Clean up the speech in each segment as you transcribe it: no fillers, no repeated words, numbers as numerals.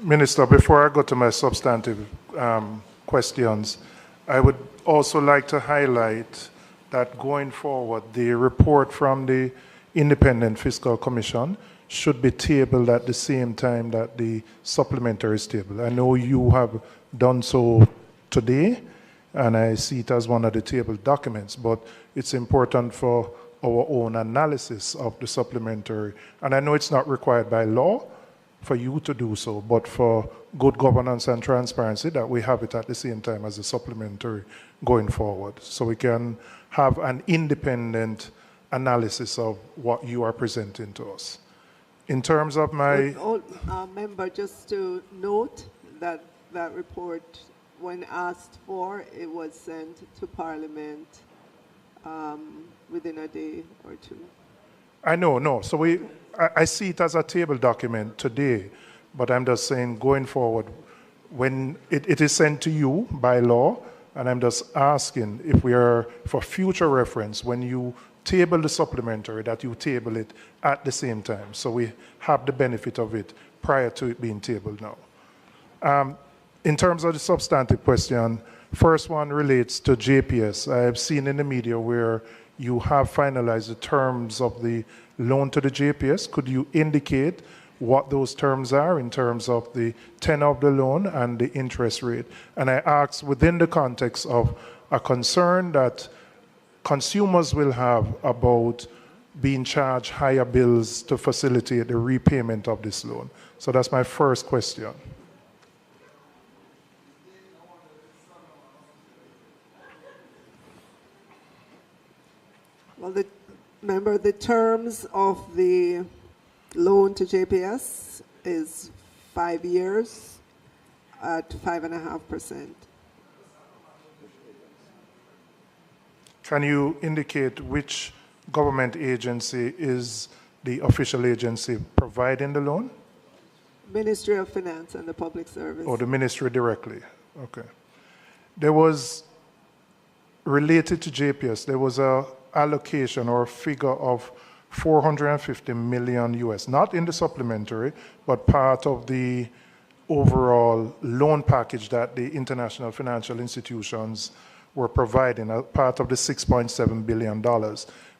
Minister, before I go to my substantive questions, I would also like to highlight that going forward, the report from the Independent Fiscal Commission should be tabled at the same time that the supplementary is tabled. I know you have done so today, and I see it as one of the tabled documents, but it's important for our own analysis of the supplementary. And I know it's not required by law for you to do so, but for good governance and transparency, that we have it at the same time as the supplementary going forward, so we can have an independent analysis of what you are presenting to us. In terms of my... Member, just to note that that report, when asked for, it was sent to Parliament within a day or two. I know, no. So I see it as a table document today, but I'm just saying going forward, when it is sent to you by law, and I'm just asking if we are, for future reference, when you table the supplementary, that you table it at the same time, so we have the benefit of it prior to it being tabled now. In terms of the substantive question, first one relates to JPS. I have seen in the media where you have finalized the terms of the loan to the JPS. Could you indicate what those terms are in terms of the tenor of the loan and the interest rate? And I ask within the context of a concern that consumers will have about being charged higher bills to facilitate the repayment of this loan. So that's my first question. Well, remember, the terms of the loan to JPS is 5 years at 5.5%. Can you indicate which government agency is the official agency providing the loan? Ministry of Finance and the Public Service. Or the ministry directly? Okay. There was, related to JPS, there was a allocation or a figure of 450 million US, not in the supplementary, but part of the overall loan package that the international financial institutions were providing, a part of the $6.7 billion.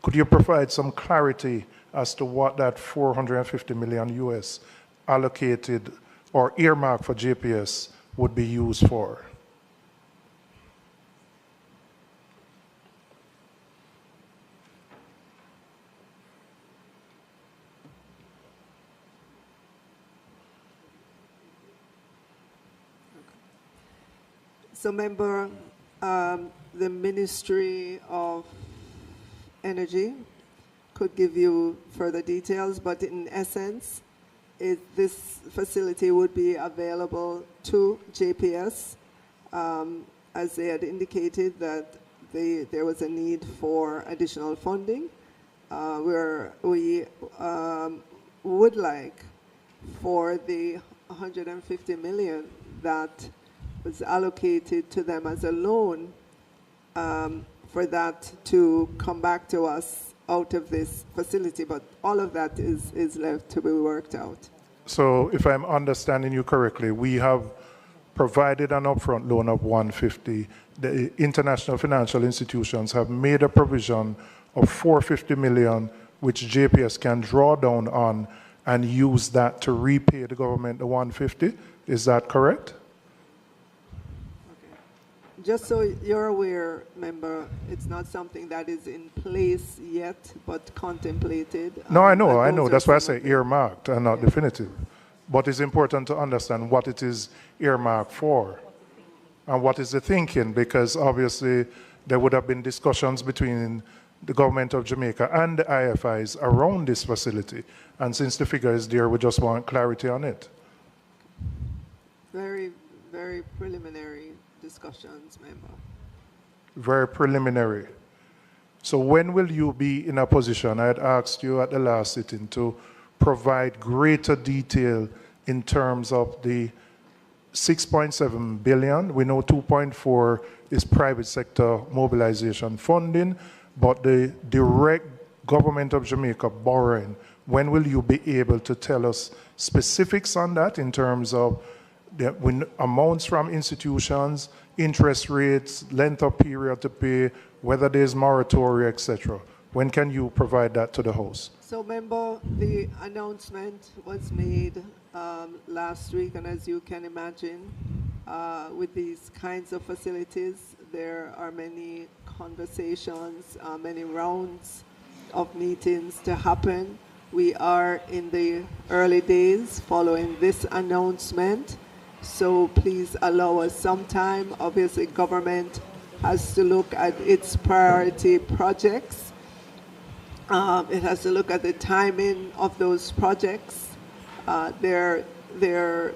Could you provide some clarity as to what that 450 million US allocated or earmarked for JPS would be used for? So, member, the Ministry of Energy could give you further details, but in essence, this facility would be available to JPS, as they had indicated that there was a need for additional funding, where we would like for the 150 million that was allocated to them as a loan, for that to come back to us out of this facility, but all of that is left to be worked out. So if I'm understanding you correctly, we have provided an upfront loan of 150. The international financial institutions have made a provision of 450 million, which JPS can draw down on and use that to repay the government the 150. Is that correct? Just so you're aware, member, it's not something that is in place yet, but contemplated. No, I know. That's why I say earmarked and not definitive. But it's important to understand what it is earmarked for and what is the thinking, because obviously there would have been discussions between the government of Jamaica and the IFIs around this facility. And since the figure is there, we just want clarity on it. Very, very preliminary discussions, member. Very preliminary. So when will you be in a position, I had asked you at the last sitting, to provide greater detail in terms of the 6.7 billion. We know 2.4 is private sector mobilization funding, but the direct government of Jamaica borrowing when will you be able to tell us specifics on that in terms of amounts from institutions, interest rates, length of period to pay, whether there's moratoria, etc.? When can you provide that to the House? So, member, the announcement was made last week, and as you can imagine, with these kinds of facilities, there are many conversations, many rounds of meetings to happen. We are in the early days following this announcement, so please allow us some time. Obviously, government has to look at its priority projects. It has to look at the timing of those projects. There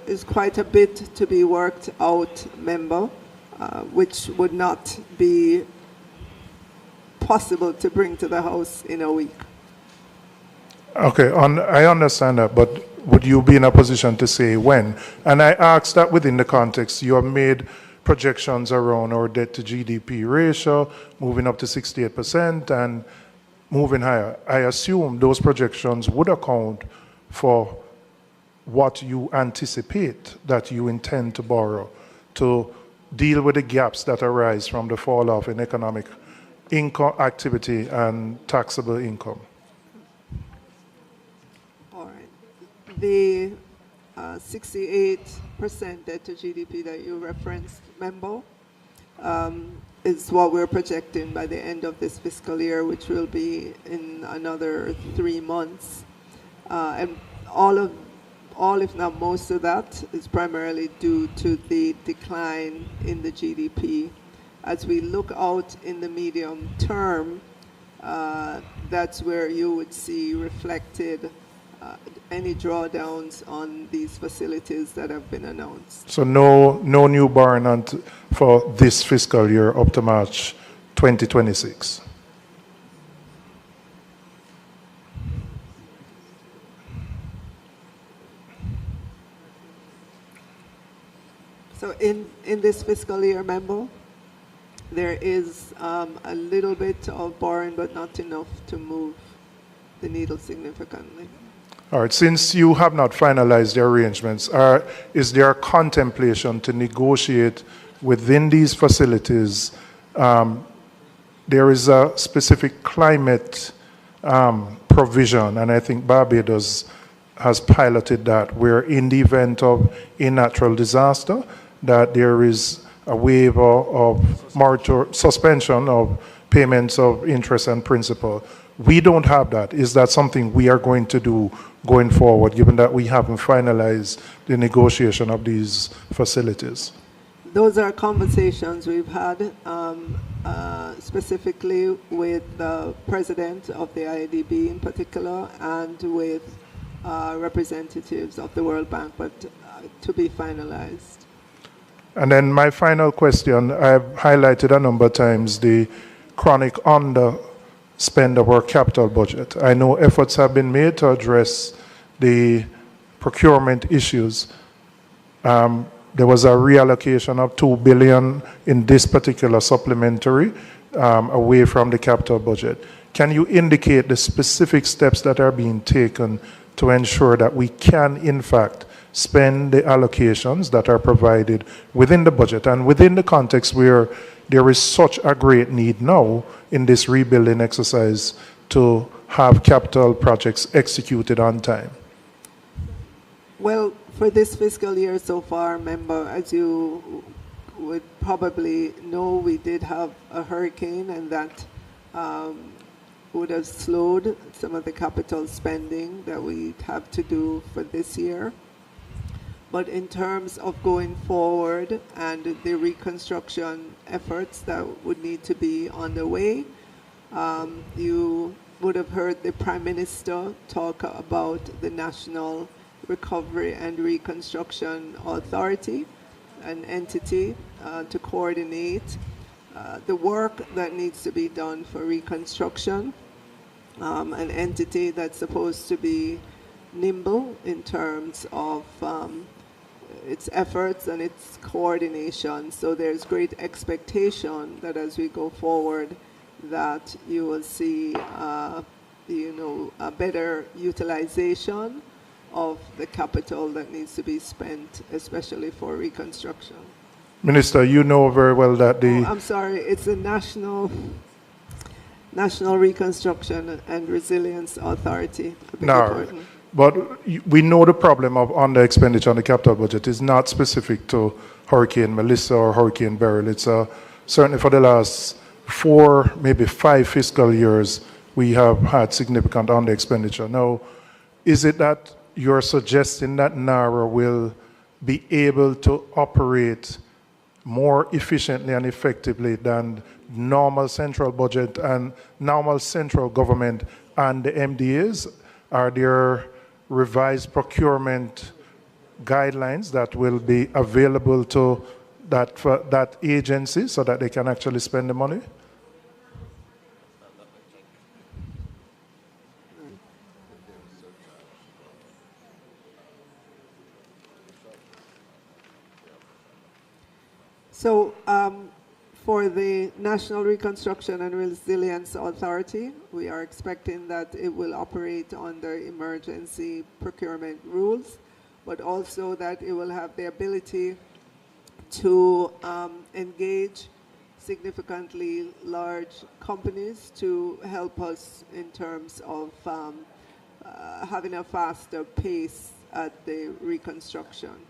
is quite a bit to be worked out, member, which would not be possible to bring to the House in a week. Okay, I understand that, but would you be in a position to say when? And I asked that within the context. You have made projections around our debt to GDP ratio, moving up to 68% and moving higher. I assume those projections would account for what you anticipate that you intend to borrow to deal with the gaps that arise from the fall off in economic income activity and taxable income. All right. The 68% debt to GDP that you referenced, member, is what we're projecting by the end of this fiscal year, which will be in another 3 months. And all, if not most of that, is primarily due to the decline in the GDP. As we look out in the medium term, that's where you would see reflected any drawdowns on these facilities that have been announced. So no new borrowing for this fiscal year up to March 2026. So in this fiscal year, member, there is a little bit of borrowing, but not enough to move the needle significantly. All right, since you have not finalized the arrangements, is there a contemplation to negotiate within these facilities? There is a specific climate provision, and I think Barbados has piloted that, where in the event of a natural disaster, that there is a waiver of suspension of payments of interest and principal. We don't have that. Is that something we are going to do going forward, given that we haven't finalized the negotiation of these facilities? Those are conversations we've had specifically with the president of the IDB in particular and with representatives of the World Bank, but to be finalized. And then my final question, I've highlighted a number of times the chronic underspend of our capital budget. I know efforts have been made to address the procurement issues. There was a reallocation of $2 billion in this particular supplementary away from the capital budget. Can you indicate the specific steps that are being taken to ensure that we can, in fact, spend the allocations that are provided within the budget and within the context where there is such a great need now in this rebuilding exercise to have capital projects executed on time? Well, for this fiscal year so far, member, as you would probably know, we did have a hurricane, and that would have slowed some of the capital spending that we have to do for this year. But in terms of going forward and the reconstruction efforts that would need to be underway, you would have heard the Prime Minister talk about the National Recovery and Reconstruction Authority, an entity to coordinate the work that needs to be done for reconstruction, an entity that's supposed to be nimble in terms of its efforts and its coordination. So there's great expectation that as we go forward, that you will see a better utilization of the capital that needs to be spent, especially for reconstruction. Minister, you know very well that the... I'm sorry, it's the National Reconstruction and Resilience Authority. No, but we know the problem of under expenditure on the capital budget is not specific to Hurricane Melissa or Hurricane Beryl. It's certainly for the last 4, maybe 5 fiscal years, we have had significant under expenditure. Now, is it that you're suggesting that NARA will be able to operate more efficiently and effectively than normal central budget and normal central government and the MDAs? Are there revised procurement guidelines that will be available to that agency so that they can actually spend the money? So for the National Reconstruction and Resilience Authority, we are expecting that it will operate under emergency procurement rules, but also that it will have the ability to engage significantly large companies to help us in terms of having a faster pace at the reconstruction.